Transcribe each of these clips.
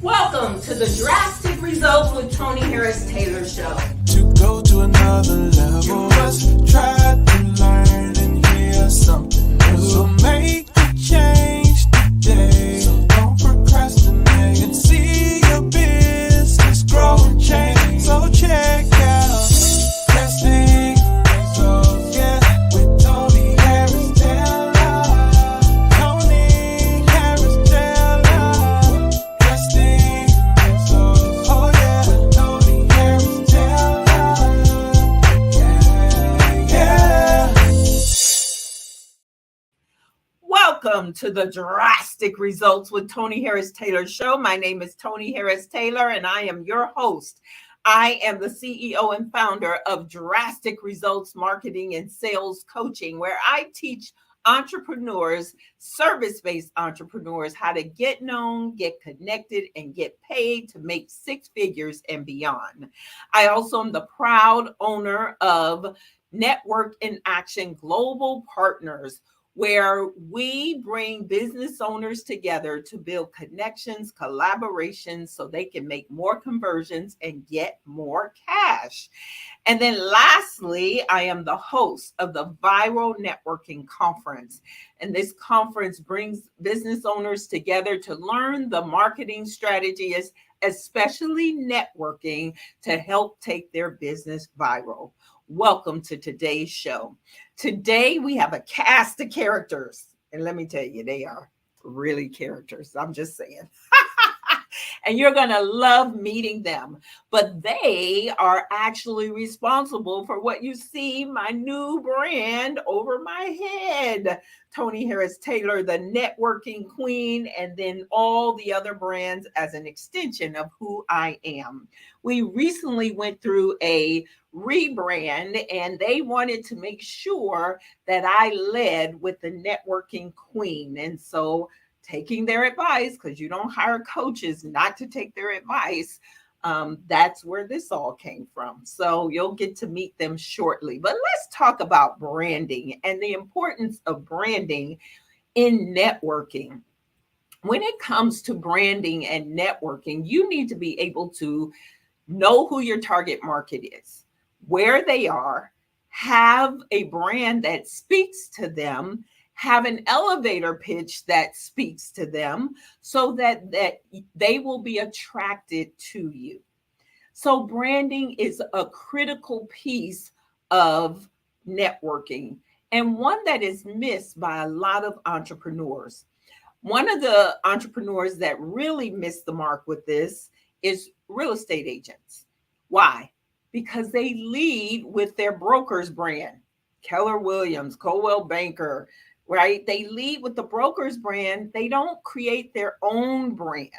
Welcome to the Drastic Results with Tony Harris Taylor show. To go to another level, you must try to learn and hear something new. So make the change today. So don't procrastinate and see your business grow and change. So check out Drastic Results, yeah, with Tony Harris Taylor. Tony Harris Taylor. Drastic Results, oh yeah, Tony Harris Taylor. Yeah. Welcome to the Drastic Results with Tony Harris Taylor show. My name is Tony Harris Taylor, and I am your host. I am the CEO and founder of Drastic Results Marketing and Sales Coaching, where I teach entrepreneurs, service-based entrepreneurs, how to get known, get connected, and get paid to make six figures and beyond. I also am the proud owner of Network in Action Global Partners, where we bring business owners together to build connections, collaborations, so they can make more conversions and get more cash. And then lastly, I am the host of the Viral Networking Conference. And this conference brings business owners together to learn the marketing strategies, especially networking, to help take their business viral. Welcome to today's show. Today we have a cast of characters, and let me tell you, they are really characters. I'm just saying. And you're going to love meeting them. But they are actually responsible for what you see, my new brand over my head. Tony Harris Taylor, the networking queen, and then all the other brands as an extension of who I am. We recently went through a rebrand, and they wanted to make sure that I led with the networking queen. And so taking their advice, because you don't hire coaches not to take their advice, that's where this all came from. So you'll get to meet them shortly. But let's talk about branding and the importance of branding in networking. When it comes to branding and networking, you need to be able to know who your target market is, where they are, have a brand that speaks to them, have an elevator pitch that speaks to them, so that they will be attracted to you. So branding is a critical piece of networking, and one that is missed by a lot of entrepreneurs. One of the entrepreneurs that really missed the mark with this is real estate agents. Why? Because they lead with their broker's brand, Keller Williams, Coldwell Banker, right? They lead with the broker's brand. They don't create their own brand.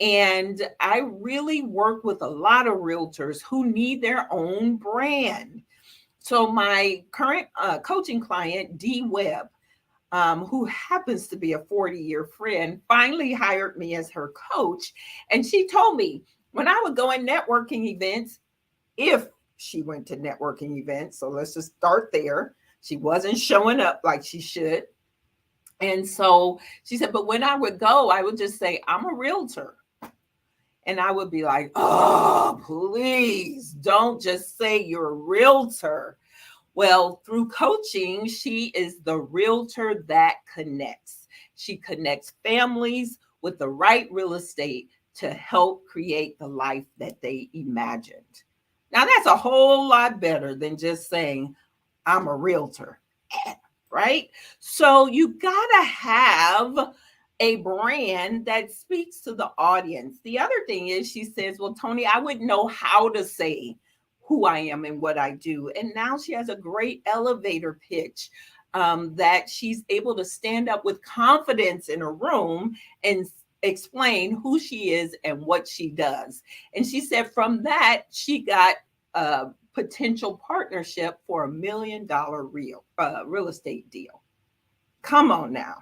And I really work with a lot of realtors who need their own brand. So my current coaching client, D. Webb, who happens to be a 40-year friend, finally hired me as her coach. And she told me when I would go in networking events, if she went to networking events, so let's just start there, she wasn't showing up like she should. And so she said, but when I would go, I would just say, I'm a realtor. And I would be like, oh, please don't just say you're a realtor. Well, through coaching, she is the realtor that connects. She connects families with the right real estate to help create the life that they imagined. Now, that's a whole lot better than just saying, I'm a realtor, right? So you gotta have a brand that speaks to the audience. The other thing is, she says, well, Tony, I wouldn't know how to say who I am and what I do. And now she has a great elevator pitch that she's able to stand up with confidence in a room and explain who she is and what she does. And she said from that, she got a potential partnership for $1 million real estate deal. Come on now.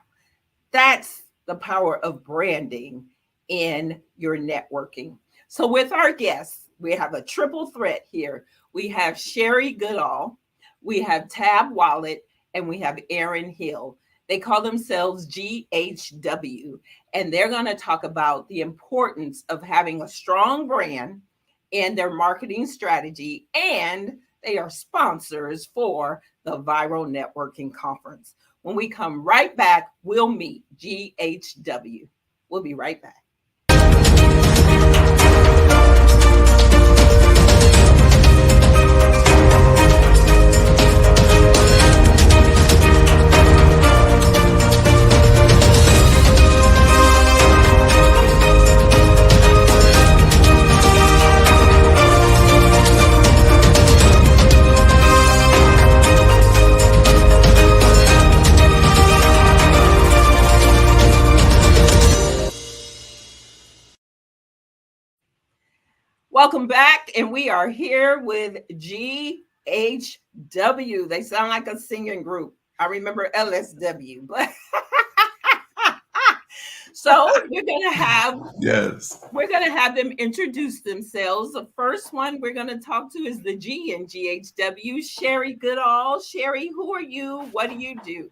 That's the power of branding in your networking. So with our guests, we have a triple threat here. We have Sherry Goodall, we have Tab Wallet, and we have Aaron Hill. They call themselves GHW. and they're going to talk about the importance of having a strong brand in their marketing strategy, and they are sponsors for the Viral Networking Conference. When we come right back, we'll meet GHW. We'll be right back. Welcome back, and we are here with GHW. They sound like a singing group. I remember LSW, but so Yes. we're gonna have them introduce themselves. The first one we're gonna talk to is the G in GHW, Sherry Goodall. Sherry, who are you? What do you do?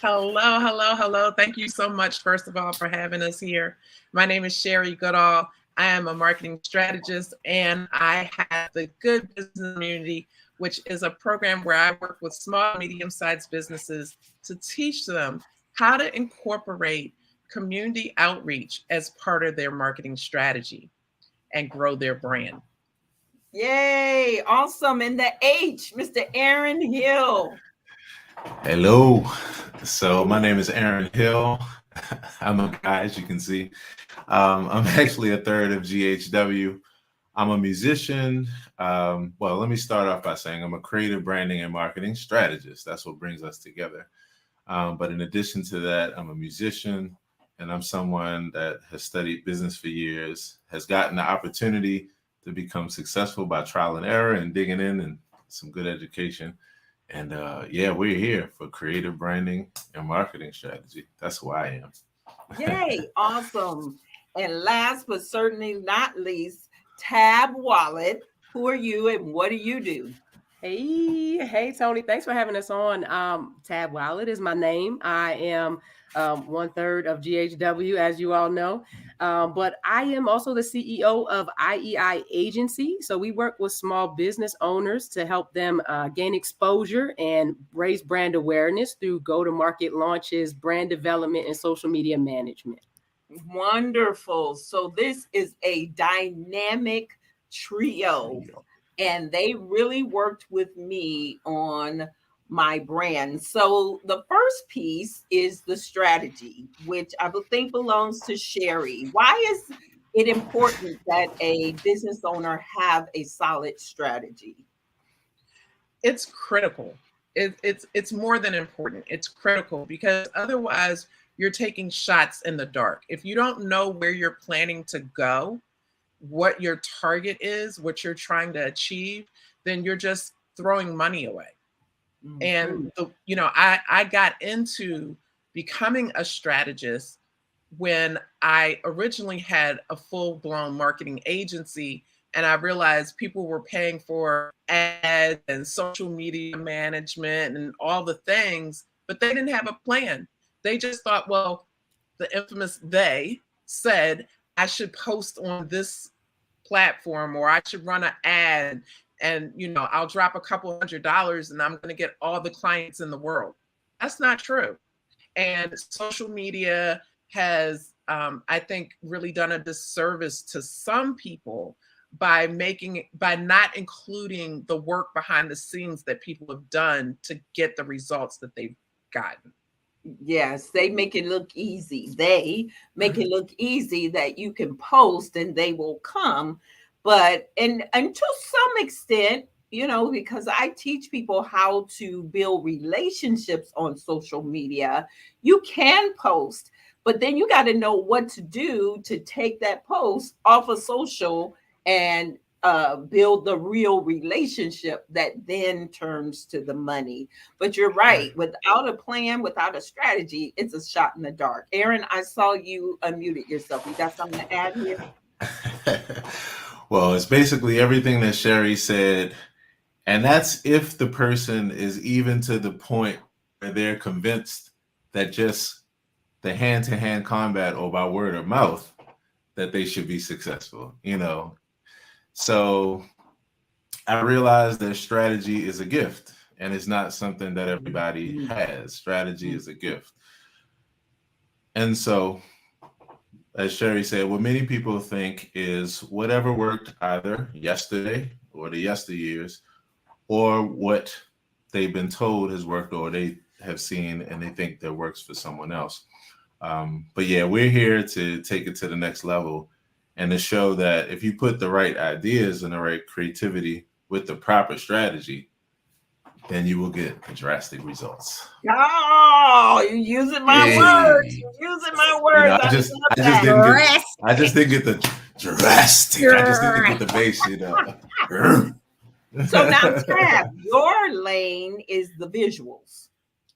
Hello, hello, hello. Thank you so much, first of all, for having us here. My name is Sherry Goodall. I am a marketing strategist, and I have the Good Business Community, which is a program where I work with small, medium-sized businesses to teach them how to incorporate community outreach as part of their marketing strategy and grow their brand. Yay, awesome. And the H, Mr. Aaron Hill. Hello. So my name is Aaron Hill. I'm a guy, as you can see. I'm actually a third of GHW. I'm a musician. Well, let me start off by saying I'm a creative branding and marketing strategist. That's what brings us together. But in addition to that, I'm a musician, and I'm someone that has studied business for years, has gotten the opportunity to become successful by trial and error and digging in and some good education. And yeah, we're here for creative branding and marketing strategy. That's who I am. Yay, awesome. And last but certainly not least, Tab Wallet. Who are you and what do you do? Hey, Tony. Thanks for having us on. Tab Wallet is my name. I am 1/3 of GHW, as you all know. But I am also the CEO of IEI Agency. So we work with small business owners to help them gain exposure and raise brand awareness through go-to-market launches, brand development, and social media management. Wonderful. So this is a dynamic trio, and they really worked with me on my brand. So the first piece is the strategy, which I think belongs to Sherry. Why is it important that a business owner have a solid strategy? It's critical. It's more than important. It's critical because otherwise you're taking shots in the dark. If you don't know where you're planning to go, what your target is, what you're trying to achieve, then you're just throwing money away. Mm-hmm. And I got into becoming a strategist when I originally had a full-blown marketing agency, and I realized people were paying for ads and social media management and all the things, but they didn't have a plan. They just thought, well, the infamous they said I should post on this platform or I should run an ad and I'll drop a couple $100 and I'm going to get all the clients in the world. That's not true. And social media has, I think, really done a disservice to some people by not including the work behind the scenes that people have done to get the results that they've gotten. Yes, they make it look easy. They make it look easy that you can post and they will come. But and to some extent, because I teach people how to build relationships on social media, you can post, but then you got to know what to do to take that post off of social and build the real relationship that then turns to the money. But you're right. Without a plan, without a strategy, it's a shot in the dark. Aaron, I saw you unmuted yourself. You got something to add here? Well, it's basically everything that Sherry said. And that's if the person is even to the point where they're convinced that just the hand-to-hand combat or by word of mouth that they should be successful, So I realized that strategy is a gift and it's not something that everybody has. Strategy is a gift. And so, as Sherry said, what many people think is whatever worked either yesterday or the yesteryears, or what they've been told has worked or they have seen and they think that works for someone else. But yeah, we're here to take it to the next level and to show that if you put the right ideas and the right creativity with the proper strategy, then you will get drastic results. Oh, you're using my words. You're using my words. I just didn't get the drastic. I just didn't get the bass, So now, Tab, your lane is the visuals,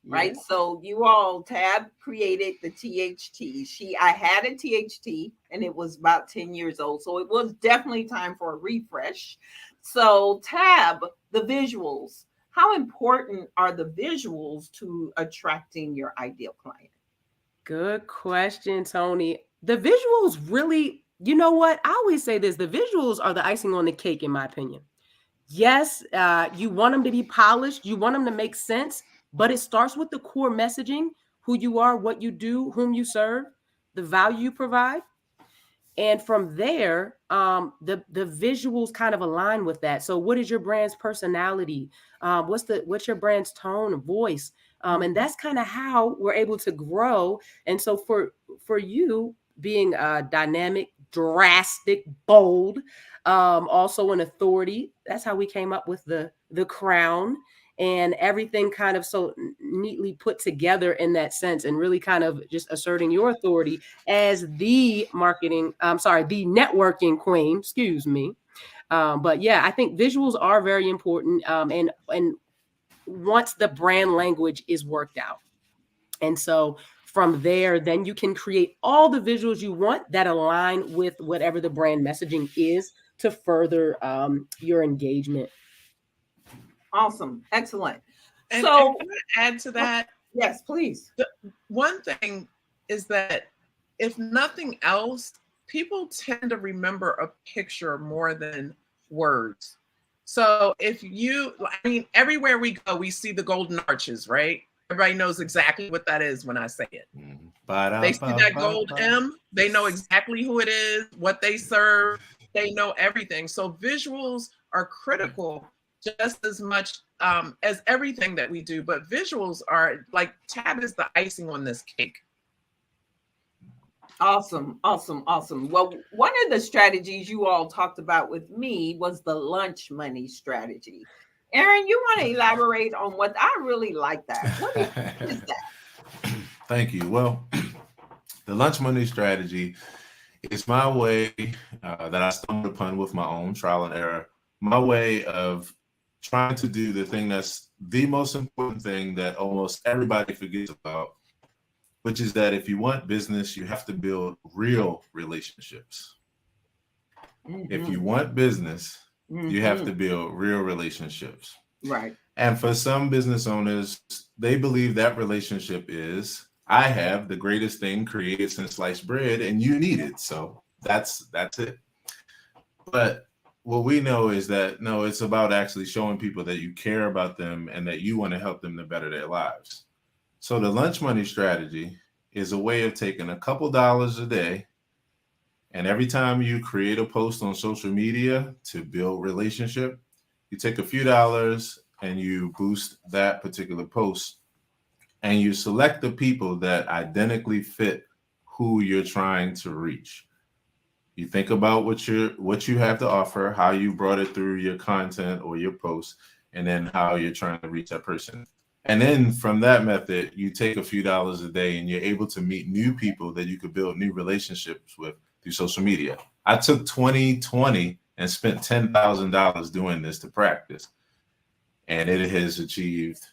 right? Yeah. So you all, Tab created the THT. I had a THT and it was about 10 years old. So it was definitely time for a refresh. So Tab, the visuals, how important are the visuals to attracting your ideal client? Good question, Tony. The visuals really, you know what? I always say this, the visuals are the icing on the cake, in my opinion. Yes, you want them to be polished, you want them to make sense, but it starts with the core messaging, who you are, what you do, whom you serve, the value you provide. And from there, the visuals kind of align with that. So, what is your brand's personality? What's your brand's tone, voice? And that's kind of how we're able to grow. And so, for you being dynamic, drastic, bold, also an authority, that's how we came up with the crown. And everything kind of so neatly put together in that sense, and really kind of just asserting your authority as the the networking queen, excuse me. But yeah, I think visuals are very important. And once the brand language is worked out. And so from there, then you can create all the visuals you want that align with whatever the brand messaging is to further your engagement. Awesome. Excellent. And So, can I add to that? yes, please. One thing is that if nothing else, people tend to remember a picture more than words. So everywhere we go, we see the golden arches, right? Everybody knows exactly what that is when I say it. They see that gold M, they know exactly who it is, what they serve, they know everything. So visuals are critical just as much as everything that we do, but visuals are like Tab is the icing on this cake. Awesome. Well, one of the strategies you all talked about with me was the lunch money strategy. Aaron, you want to elaborate on what I really like that? What is that? Thank you. Well, the lunch money strategy is my way that I stumbled upon with my own trial and error, my way of trying to do the thing that's the most important thing that almost everybody forgets about, which is that if you want business, you have to build real relationships. If you want business, you have to build real relationships. Right. And for some business owners, they believe that relationship is, I have the greatest thing created since sliced bread and you need it. So that's it. But what we know is that, no, it's about actually showing people that you care about them and that you want to help them to better their lives. So the lunch money strategy is a way of taking a couple dollars a day, and every time you create a post on social media to build relationship, you take a few dollars and you boost that particular post, and you select the people that identically fit who you're trying to reach. You think about what you have to offer, how you brought it through your content or your post, and then how you're trying to reach that person. And then from that method, you take a few dollars a day and you're able to meet new people that you could build new relationships with through social media. I took 2020 and spent $10,000 doing this to practice. And it has achieved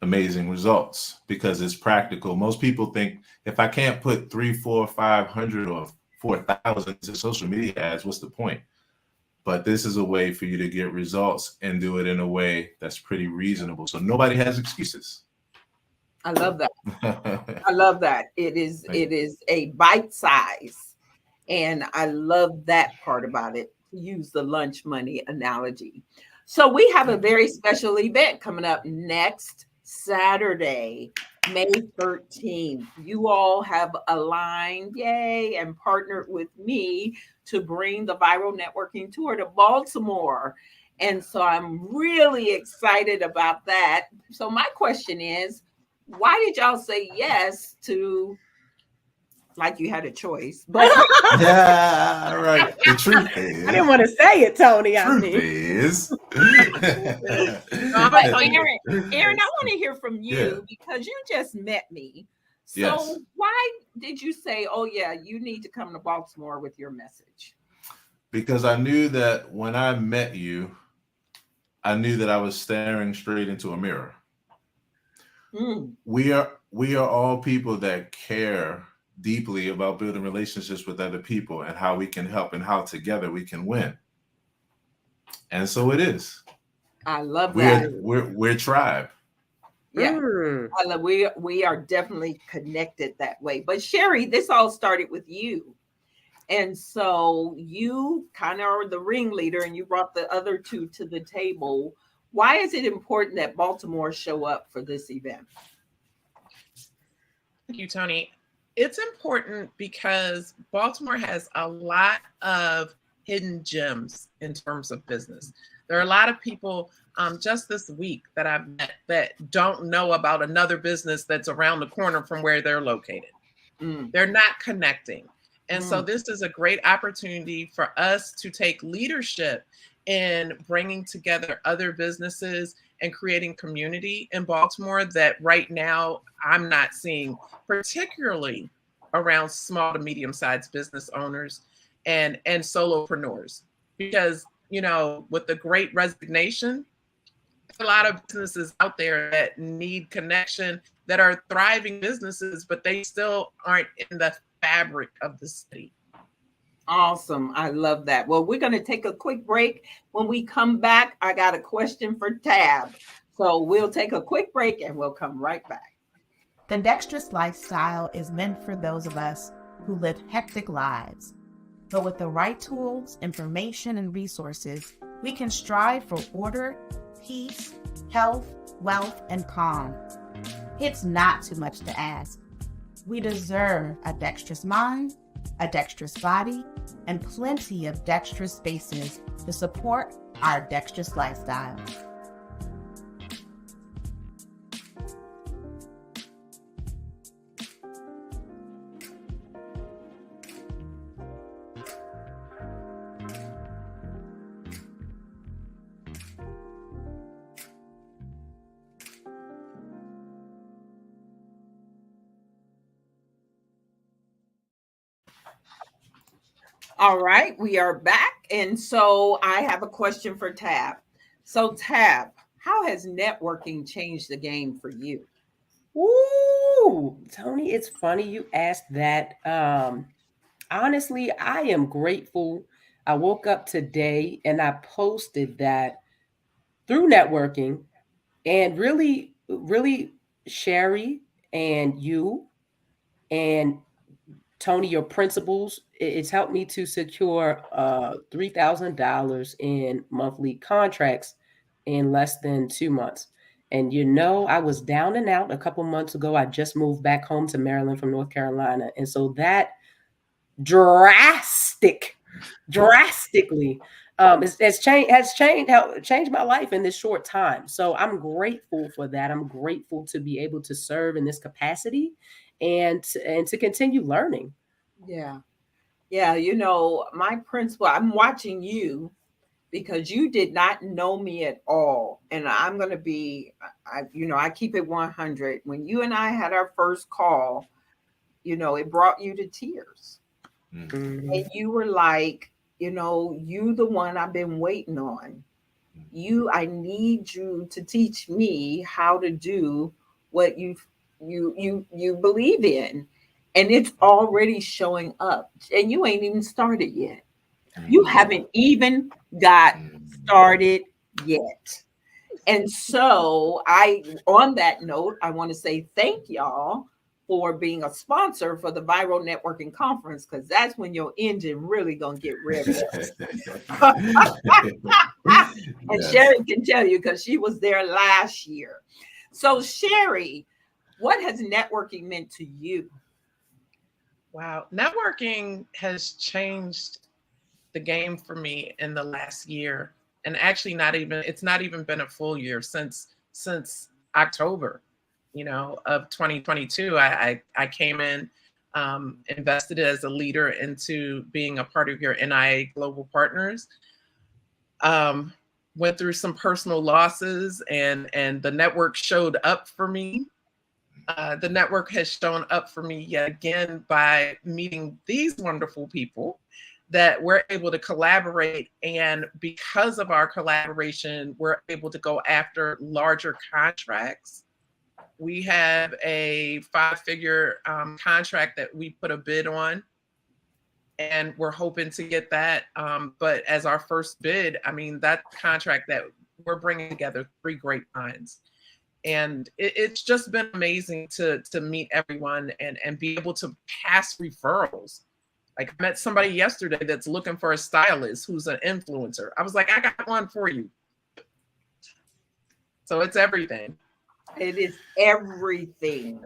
amazing results because it's practical. Most people think if I can't put 3, 4, 500 or 4,000 to social media ads, what's the point? But this is a way for you to get results and do it in a way that's pretty reasonable. So nobody has excuses. I love that. I love that. It is Thank it you. is a bite size. And I love that part about it. Use the lunch money analogy. So we have a Thank you. very special event coming up next Saturday, May 13th. You all have aligned, yay, and partnered with me to bring the Viral Networking Tour to Baltimore. And so I'm really excited about that. So my question is, why did y'all say yes to, like you had a choice, but Yeah, right. The truth I didn't is, want to say it, Tony. I truth mean, is, No, I'm but gonna tell you. Aaron, I want to hear from yeah, you because you just met me. yes. So why did you say, "Oh yeah, you need to come to Baltimore with your message"? Because I knew that when I met you, I knew that I was staring straight into a mirror. Mm, We are all people that care deeply about building relationships with other people and how we can help and how together we can win. And so it is. I love that. We're tribe. Yeah, mm, I love. We are definitely connected that way. But Sherry, this all started with you. And so you kind of are the ringleader and you brought the other two to the table. Why is it important that Baltimore show up for this event? Thank you, Tony. It's important because Baltimore has a lot of hidden gems in terms of business. There are a lot of people just this week that I've met that don't know about another business that's around the corner from where they're located. Mm, They're not connecting. And so mm, this is a great opportunity for us to take leadership in bringing together other businesses and creating community in Baltimore that right now I'm not seeing, particularly around small to medium sized business owners and solopreneurs. Because, with the great resignation, a lot of businesses out there that need connection, that are thriving businesses, but they still aren't in the fabric of the city. awesome. I love that. Well, we're going to take a quick break. When we come back, I got a question for Tab. So we'll take a quick break and we'll come right back. The dexterous lifestyle is meant for those of us who live hectic lives. But with the right tools, information, and resources, we can strive for order, peace, health, wealth, and calm. It's not too much to ask. We deserve a dexterous mind, a dexterous body, and plenty of dexterous spaces to support our dexterous lifestyle. All right, we are back. And so I have a question for Tab. So, Tab, how has networking changed the game for you? ooh, Tony, it's funny you asked that. Honestly, I am grateful. I woke up today and I posted that through networking and really Sherry and you and Tony, your principles, it's helped me to secure $3,000 in monthly contracts in less than 2 months. And I was down and out a couple months ago. I just moved back home to Maryland from North Carolina. And so that drastically has changed my life in this short time. So I'm grateful for that. I'm grateful to be able to serve in this capacity and to continue learning. Yeah. Yeah. My principal, I'm watching you because you did not know me at all. And I'm going to be, I keep it 100. When you and I had our first call, it brought you to tears. Mm, And Mhm. you were like, you the one I've been waiting on. I need you to teach me how to do what you believe in. And it's already showing up. And you ain't even started yet. You mm, haven't even got mm, started yet. And so on that note, I want to say thank y'all for being a sponsor for the Viral Networking Conference, because that's when your engine really gonna get revved up. And Yes. Sherry can tell you because she was there last year. So Sherry, what has networking meant to you? Wow. Networking has changed the game for me in the last year. And actually it's not even been a full year since October, of 2022. I came in, invested as a leader into being a part of your NIA Global Partners. Went through some personal losses, and the network showed up for me. The network has shown up for me yet again by meeting these wonderful people that we're able to collaborate. And because of our collaboration, we're able to go after larger contracts. We have a 5-figure contract that we put a bid on, and we're hoping to get that. But as our first bid, I mean, that contract that we're bringing together 3 great minds. And it's just been amazing to meet everyone and be able to pass referrals. Like, I met somebody yesterday that's looking for a stylist who's an influencer. I was like, I got one for you. So it's everything. It is everything.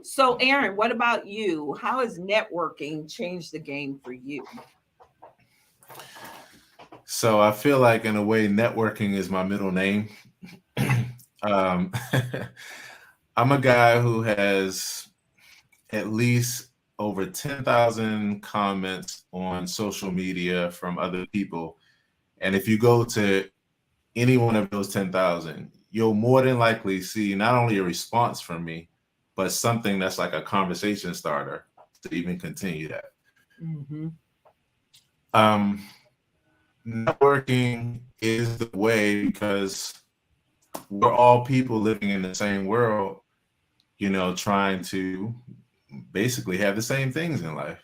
So Aaron, what about you? How has networking changed the game for you? So I feel like in a way, networking is my middle name. I'm a guy who has at least over 10,000 comments on social media from other people. And if you go to any one of those 10,000, you'll more than likely see not only a response from me, but something that's like a conversation starter to even continue that. Mm-hmm. Networking is the way because we're all people living in the same world, trying to basically have the same things in life.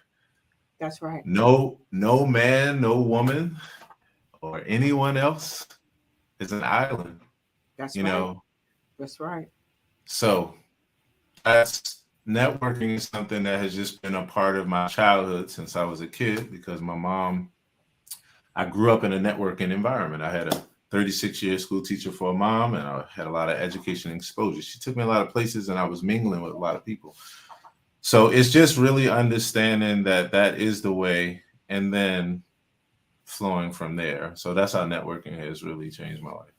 That's right. No man, no woman, or anyone else is an island. That's you right. know. That's right. So that's networking is something that has just been a part of my childhood since I was a kid, because I grew up in a networking environment. I had a 36-year school teacher for a mom, and I had a lot of education exposure. She took me a lot of places, and I was mingling with a lot of people. So it's just really understanding that is the way, and then flowing from there. So that's how networking has really changed my life.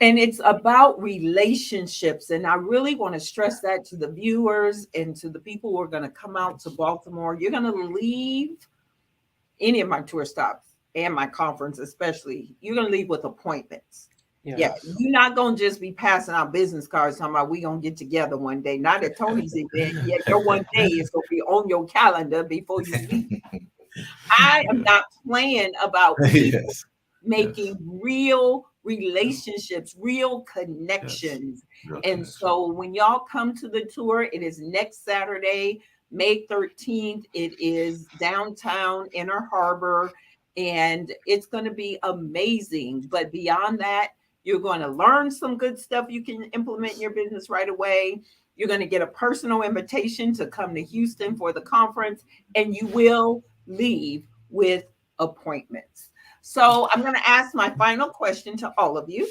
And it's about relationships. And I really want to stress that to the viewers and to the people who are going to come out to Baltimore. You're going to leave any of my tour stops and my conference, especially, you're going to leave with appointments. Yes. Yeah, you're not going to just be passing out business cards talking about we going to get together one day. Not at Tony's event. Yeah, your one day is going to be on your calendar before you leave. I am not playing about people making real relationships, real connections. And so when y'all come to the tour, it is next Saturday, May 13th. It is downtown Inner Harbor, and it's going to be amazing. But beyond that, you're going to learn some good stuff you can implement in your business right away. You're going to get a personal invitation to come to Houston for the conference, and you will leave with appointments. So I'm going to ask my final question to all of you,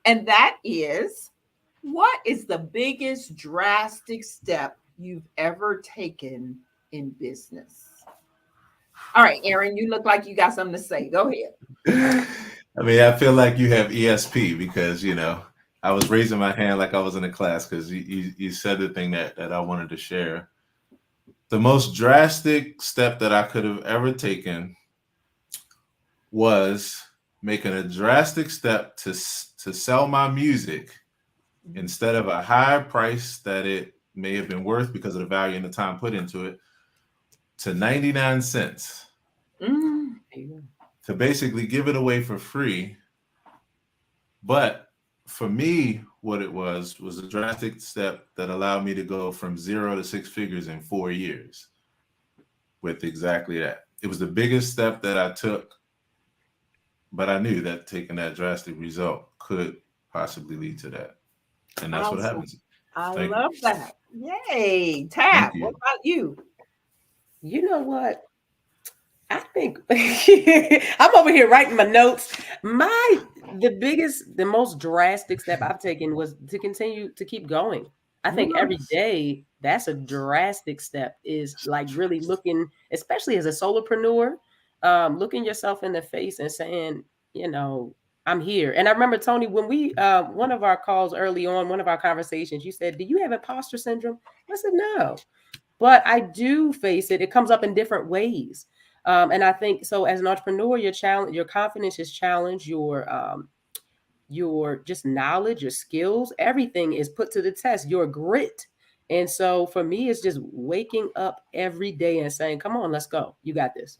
and that is, what is the biggest drastic step you've ever taken in business? All right, Aaron, you look like you got something to say. Go ahead. I mean, I feel like you have ESP because, I was raising my hand like I was in a class because you said the thing that I wanted to share. The most drastic step that I could have ever taken was making a drastic step to sell my music instead of a higher price that it may have been worth because of the value and the time put into it, to 99 cents. To basically give it away for free. But for me, what it was a drastic step that allowed me to go from 0 to 6 figures in 4 years with exactly that. It was the biggest step that I took, but I knew that taking that drastic result could possibly lead to that. And that's what Awesome. happens. I Thank you. love that. Yay. Tab, Thank you. what about you? You know what? I think I'm over here writing my notes. The most drastic step I've taken was to continue to keep going. I think every day that's a drastic step, is like really looking, especially as a solopreneur, looking yourself in the face and saying, you know, I'm here. And I remember, Tony, when we one of our calls early on, one of our conversations, you said, "Do you have imposter syndrome?" I said, "No." But I do face it. It comes up in different ways. And I think so as an entrepreneur, your confidence is challenged, your just knowledge, your skills, everything is put to the test, your grit. And so for me, it's just waking up every day and saying, come on, let's go. You got this.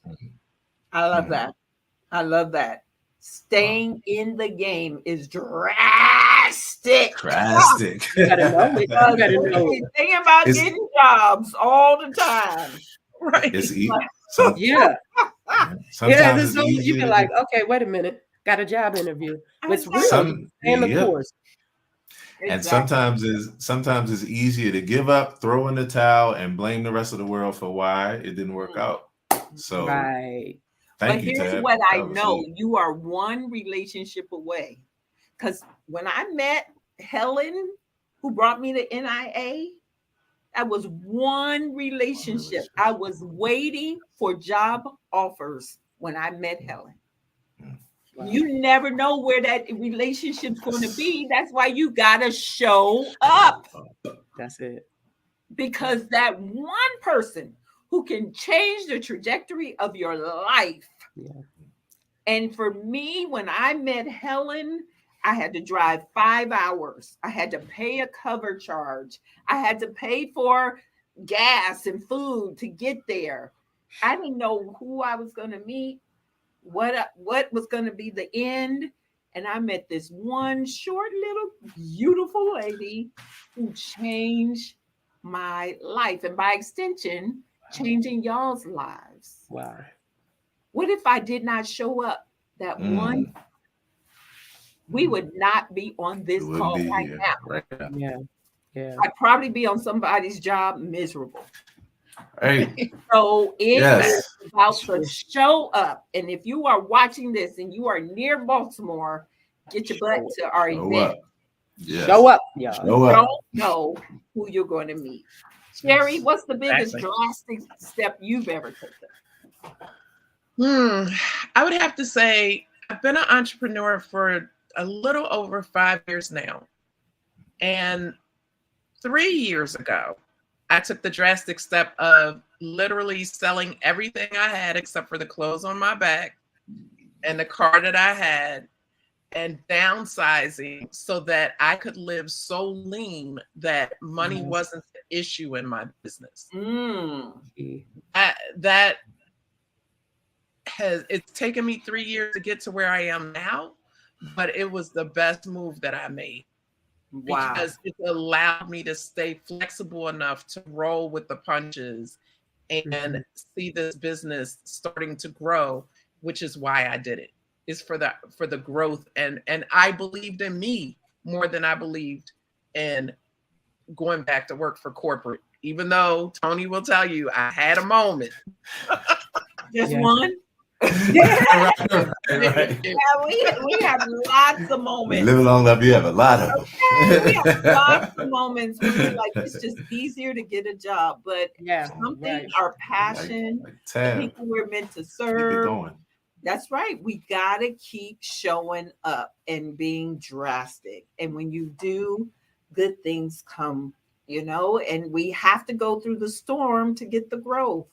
I love that. I love that. Staying in the game is drastic. Drastic. You gotta know it. You gotta know it. Thinking about getting jobs all the time. Right. It's easy. Yeah. Sometimes it's it's easy. you be like, okay, wait a minute. Got a job interview. It's real. Stay in the course. And sometimes it's easier to give up, throw in the towel, and blame the rest of the world for why it didn't work out. So right. Thank but you, here's Tab. what I know. You are one relationship away. Because when I met Helen, who brought me to NIA, that was one relationship. I was waiting for job offers when I met Helen. Wow. You never know where that relationship's going to be. That's why you got to show up. That's it. Because that one person who can change the trajectory of your life. Yeah. And for me, when I met Helen, I had to drive 5 hours. I had to pay a cover charge. I had to pay for gas and food to get there. I didn't know who I was going to meet, what was going to be the end. And I met this one short, little, beautiful lady who changed my life. And by extension, changing y'all's lives. Wow. What if I did not show up that one? We would not be on this call right now. Right now. Yeah. I'd probably be on somebody's job miserable. Hey. So it is about to show up. And if you are watching this and you are near Baltimore, get your butt to our event. Yes. Show up, y'all. Show up. Don't know who you're going to meet. Sherry, what's the biggest drastic step you've ever taken? I would have to say I've been an entrepreneur for a little over 5 years now. And 3 years ago, I took the drastic step of literally selling everything I had except for the clothes on my back and the car that I had, and downsizing so that I could live so lean that money wasn't the issue in my business. It's taken me 3 years to get to where I am now, but it was the best move that I made. Wow. Because it allowed me to stay flexible enough to roll with the punches and see this business starting to grow, which is why I did it. Is for the growth, and I believed in me more than I believed in going back to work for corporate. Even though Tony will tell you I had a moment. Just one? Right. Yeah, we have lots of moments. Live long, love you have a lot of them. We have lots of moments where we're like, it's just easier to get a job, but something, our passion, the people we're meant to serve. Keep it going. That's right. We got to keep showing up and being drastic. And when you do, good things come, and we have to go through the storm to get the growth.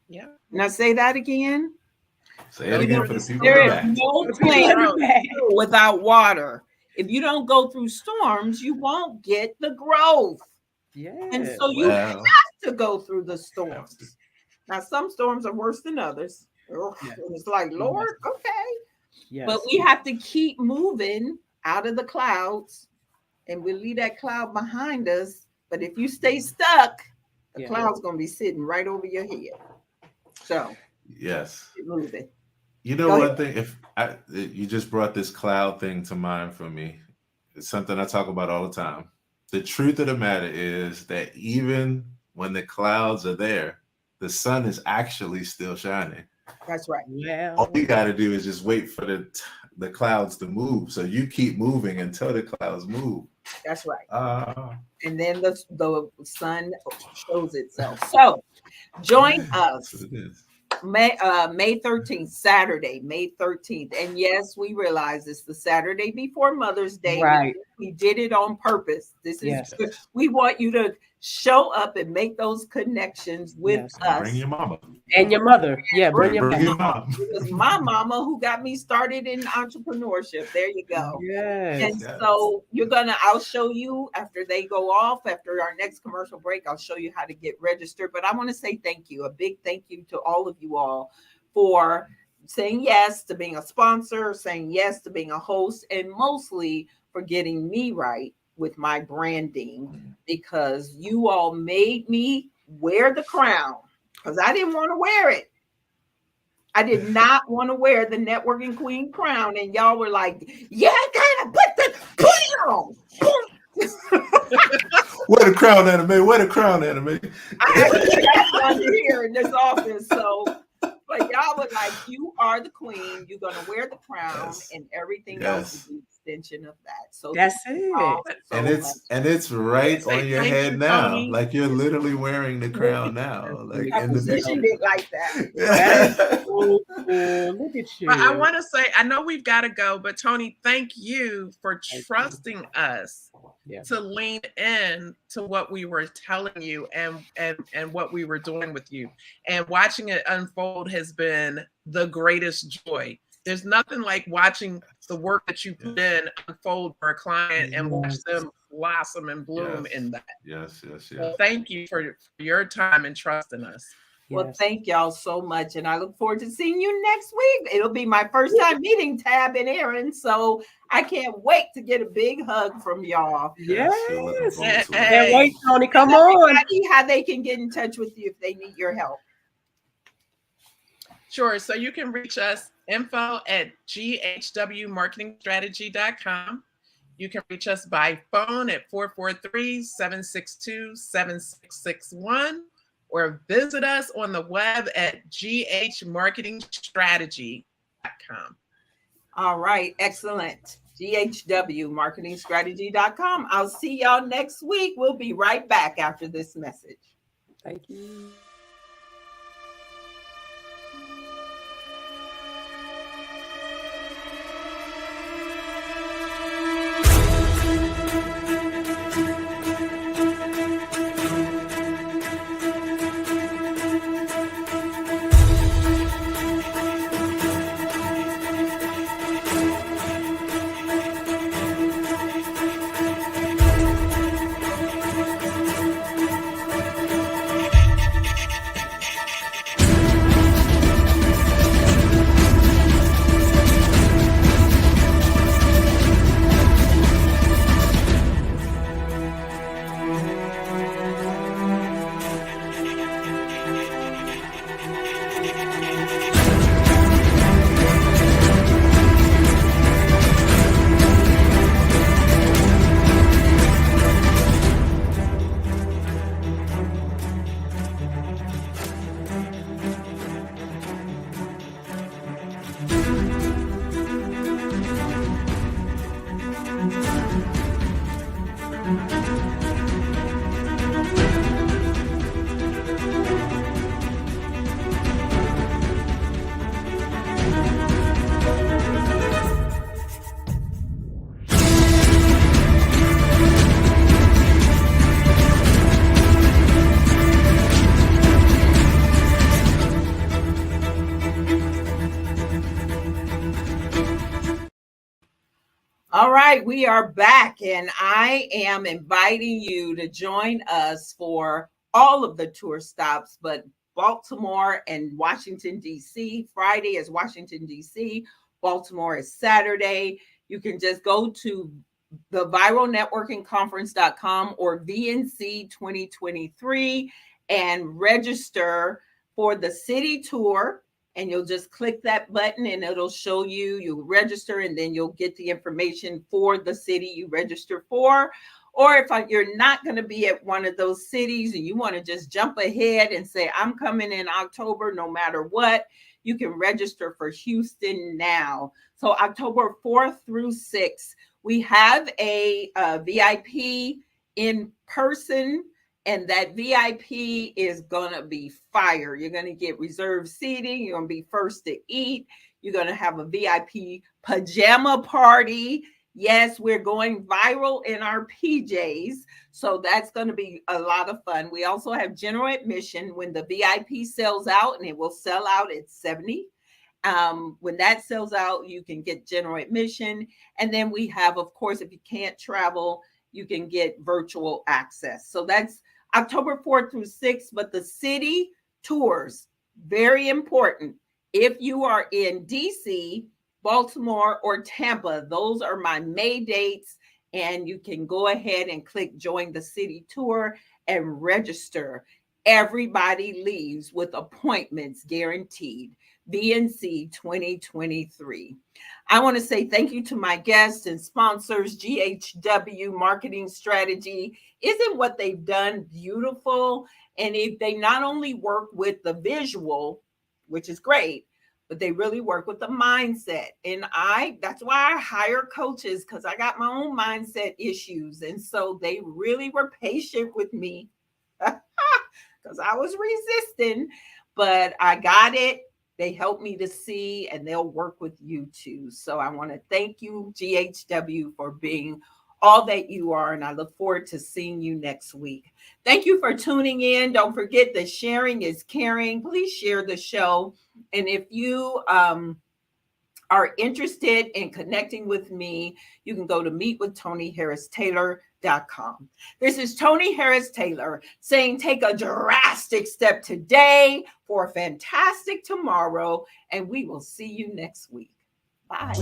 Yeah. Now say that again. Say it again for the people. There is no plant without water. If you don't go through storms, you won't get the growth. Yeah. And so you have to go through the storms. Now, some storms are worse than others. It's like, Lord, okay. Yes. But we have to keep moving out of the clouds, and we leave that cloud behind us. But if you stay stuck, the cloud's going to be sitting right over your head. So, yes. keep moving. You know, Go one ahead. thing, you just brought this cloud thing to mind for me. It's something I talk about all the time. The truth of the matter is that even when the clouds are there, the sun is actually still shining. That's right. All Well, you got to do is just wait for the clouds to move. So you keep moving until the clouds move. That's right. Uh, And then the sun shows itself. So join that's what us it is. May 13th, Saturday, May 13th. And yes, we realize it's the Saturday before Mother's Day. right. We did it on purpose. This is Yes. we want you to show up and make those connections with Yes. And bring us. your mama. And your mother. Yeah, bring Bring your Bring your mom. mom. It was my mama who got me started in entrepreneurship. There you go. Yes. And Yes. so I'll show you after they go off, after our next commercial break, I'll show you how to get registered. But I want to say thank you, a big thank you to all of you all for saying yes to being a sponsor, saying yes to being a host, and mostly for getting me right with my branding, because you all made me wear the crown because I didn't want to wear it. I did not want to wear the networking queen crown, and y'all were like, "Yeah, I gotta put it on." Where the crown anime? Where the crown anime? I actually got one here in this office, so. But y'all were like, "You are the queen. You're gonna wear the crown, Yes. and everything Yes. else is the extension of that." So That's thank you it. all so And much. it's right Say on your thank head you, now. Tony. Like you're literally wearing the crown now. Like I in the positioned picture. it like that. That is so cool. Look at But I you. want to say, I know we've got to go, but Tony, thank you for Thank you. trusting us Yeah. to lean in to what we were telling you and what we were doing with you. And watching it unfold has been the greatest joy. There's nothing like watching the work that you put in unfold for a client and watch Yes. them blossom and bloom Yes. in that. Yes, yes, So yes. thank you for your time and trusting us. Well, Yes. thank y'all so much, and I look forward to seeing you next week. It'll be my first time meeting Tab and Aaron, so I can't wait to get a big hug from y'all. Yes. We're looking forward to it. Hey. Can't wait, Tony. Come Tell on. everybody how they can get in touch with you if they need your help. Sure. So you can reach us info@ghwmarketingstrategy.com. You can reach us by phone at 443-762-7661 or visit us on the web at ghmarketingstrategy.com. All right, excellent. GHWmarketingstrategy.com. I'll see y'all next week. We'll be right back after this message. Thank you. All right, we are back, and I am inviting you to join us for all of the tour stops, but Baltimore and Washington, D.C. Friday is Washington, D.C. Baltimore is Saturday. You can just go to the viralnetworkingconference.com or VNC 2023 and register for the city tour and you'll just click that button and it'll show you, you register, and then you'll get the information for the city you register for. Or if you're not going to be at one of those cities and you want to just jump ahead and say, I'm coming in October no matter what, you can register for Houston now. So October 4th through 6th, we have a VIP in person, and that VIP is going to be fire. You're going to get reserved seating. You're going to be first to eat. You're going to have a VIP pajama party. Yes, we're going viral in our PJs. So that's going to be a lot of fun. We also have general admission when the VIP sells out, and it will sell out at 70. When that sells out, you can get general admission. And then we have, of course, if you can't travel, you can get virtual access. So that's October 4th through 6th. But the city tours, very important. If you are in DC, Baltimore, or Tampa, those are my May dates. And you can go ahead and click join the city tour and register. Everybody leaves with appointments guaranteed. VNC 2023. I want to say thank you to my guests and sponsors. GHW Marketing Strategy. Isn't what they've done beautiful? And if they not only work with the visual, which is great, but they really work with the mindset. And that's why I hire coaches, because I got my own mindset issues. And so they really were patient with me because I was resisting, but I got it. They helped me to see, and they'll work with you too. So I want to thank you, GHW, for being all that you are. And I look forward to seeing you next week. Thank you for tuning in. Don't forget that sharing is caring. Please share the show. And if you are interested in connecting with me, you can go to meetwithtonyharristaylor.com. This is Tony Harris Taylor saying take a drastic step today for a fantastic tomorrow, and we will see you next week. Bye.